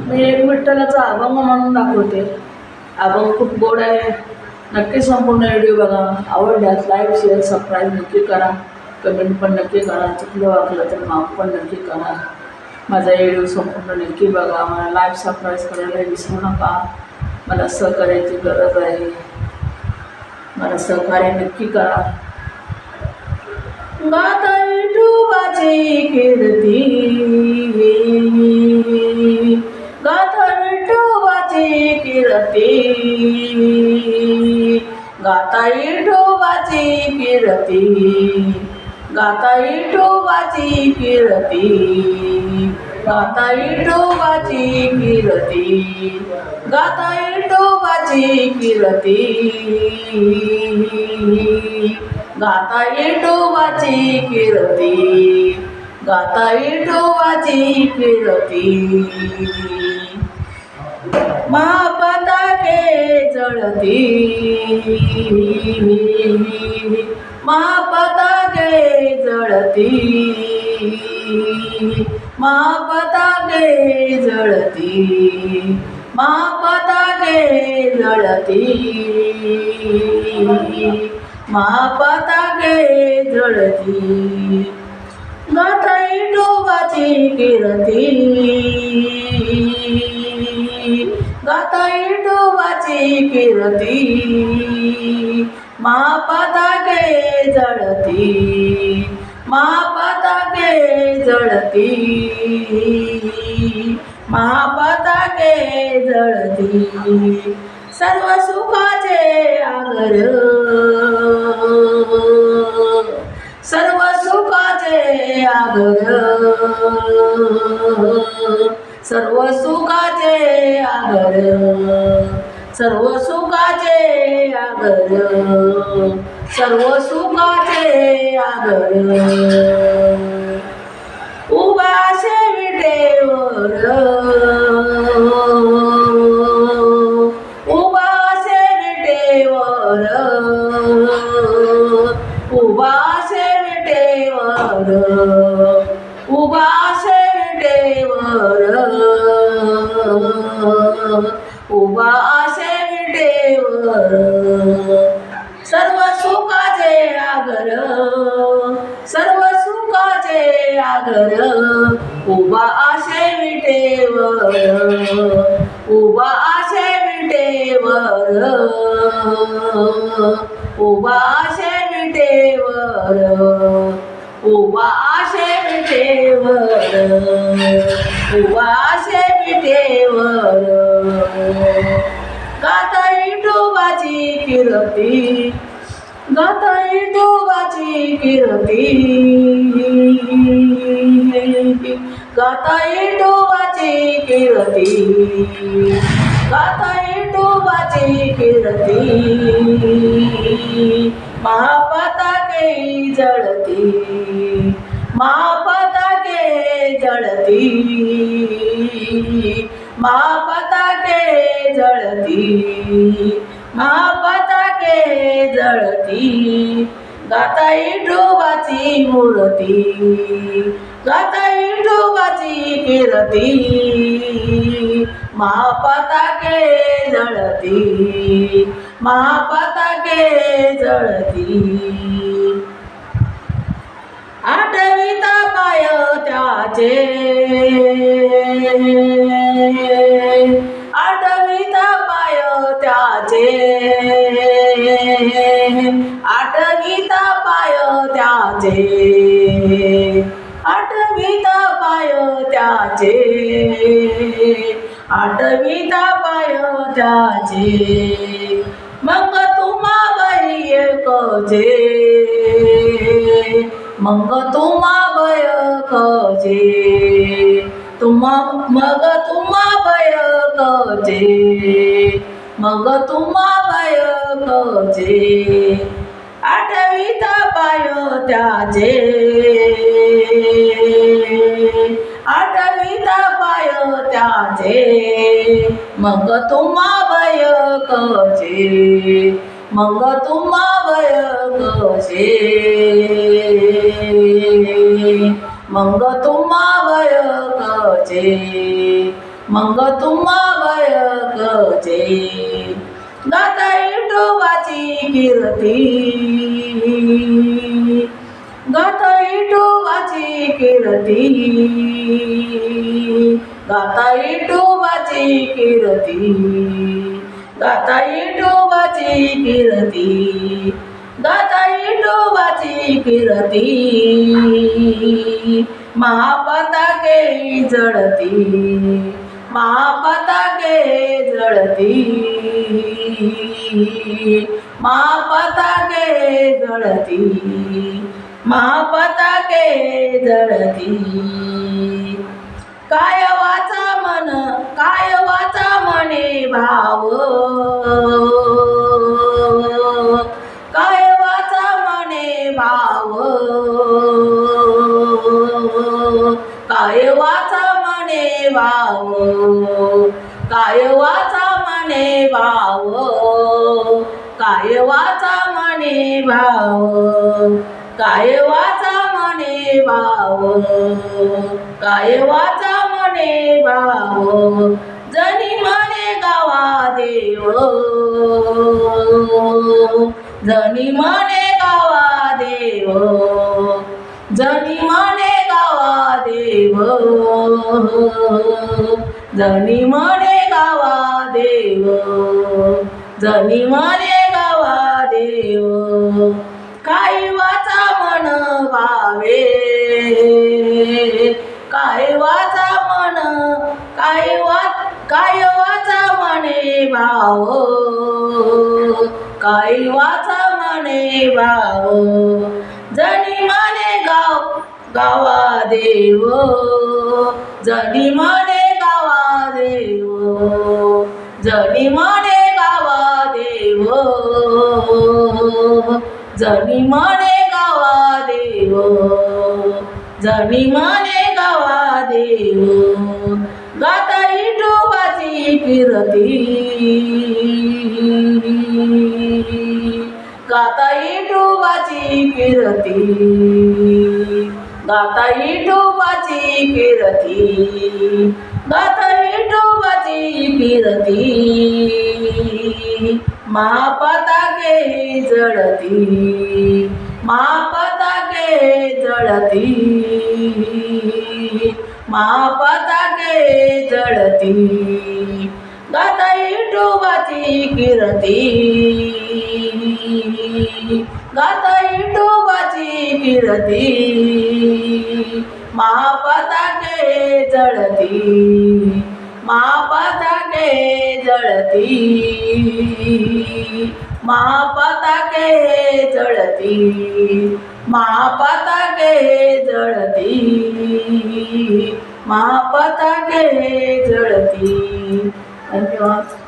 मी एक विठ्ठलाचा अभंग म्हणून दाखवते. अभंग खूप गोड आहे. नक्की संपूर्ण व्हिडिओ बघा. आवडल्यास लाईक शेअर सबस्क्राईब नक्की करा. कमेंट पण नक्की करा. चुकलं वाकलं तर माफ पण नक्की करा. माझा व्हिडिओ संपूर्ण नक्की बघा. मला लाईक सबस्क्राईब करायला विसरू नका. मला सहकार्याची गरज आहे. मला सहकार्य नक्की करा. गाता विठोबाची कीर्ती, गाता विठोबाची कीर्ती, गाता विठोबाची कीर्ती, गाता विठोबाची कीर्ती, गाता विठोबाची कीर्ती, गाता विठोबाची कीर्ती, गाता विठोबाची कीर्ती, गाता विठोबाची कीर्ती. महापताके जळती, महापताके जळती, महापताके जळती, महापताके जळती, महापताके जळती. गाता विठोबाची कीर्ती, गाता विठोबाची कीर्ती, महापताके जळती, महापताके जळती, महापताके जळती. सर्व सुखाचे आगर, सर्व सुखाचे आगर, सर्व सुखाचे आगर, सर्व सुखाचे आगर, सर्व सुखाचे आगर. उभा विटेवर, उभा विटेवर, उभा विटेवर, उभा विटेवर, उभा विटेवर. सर्व सुखाचे आगर, सर्व सुखाचे आगर, उभा विटेवर, उभा विटेवर, उभा विटेवर, उभा विटेवर, उभा विटेवर. गाता विठोबाची कीर्ती, गाता विठोबाची कीर्ती, गाता विठोबाची कीर्ती, गाता विठोबाची कीर्ती. महापताके जळती, महापताके जळती, महापताके जळती, महापताके जळती. गाता विठोबाची मूर्ती, गाता विठोबाची कीर्ती, महापताके जळती, महापताके जळती. आठविता पाय त्याचे, आठविता पाय त्याचे, आठविता पाय त्याचे, आठविता पाय त्याचे, आठविता पाय त्याचे. मग तुम्हा बाई एकचे, मग तुम्हा बय कचे, तुम्हा मग तुम्हा बय कचे, मग तुम्हा बय कचे. आठविता पाय त्याचे, आठविता पाय त्याचे, मग तुम्हा बय कचे, मग तुम्हा बय कचे, मग तुम्हा वय कचे. मग तुम्हा भयकचे गाता विठोबाची कीर्ती गाता विठोबाची कीर्ती गाता विठोबाची कीर्ती गाता विठोबाची कीर्ती गाता विठोबाची कीर्ती महापताके जळती महापताके जळती महापताके जळती महापताके जळती काय वाचा मने भाव काय वाचा मने भाव काय वाचा मने भाव काय वाचा मने भाव काय वाचा मने भाव काय वाचा मने भाव काय वाचा मने भाव जनी मने गावा देव जनी मने गावा देव जनी मने गावा देव जनी मने गावा देव जनी मने गावा देव काय वाचा मन भावे काय वाचा मन काय वाचा मने भाव काय वाचा मने भाव जनी मने गावा देव जनी मने गावा देव जनी मने गावा देव जनी मने गावा देव जनी मने गावा देव गाता विठोबाची कीर्ती गाता विठोबाची कीर्ती गाता विठोबाची कीर्ती गाता विठोबाची कीर्ती महापताके जळती महापताके जळती महापताके जळती गाता विठोबाची कीर्ती गाता विठोबाची कीर्ती महापताके जळती महापताके जळती महापताके जळती महापताके जळती महापताके जळती. धन्यवाद.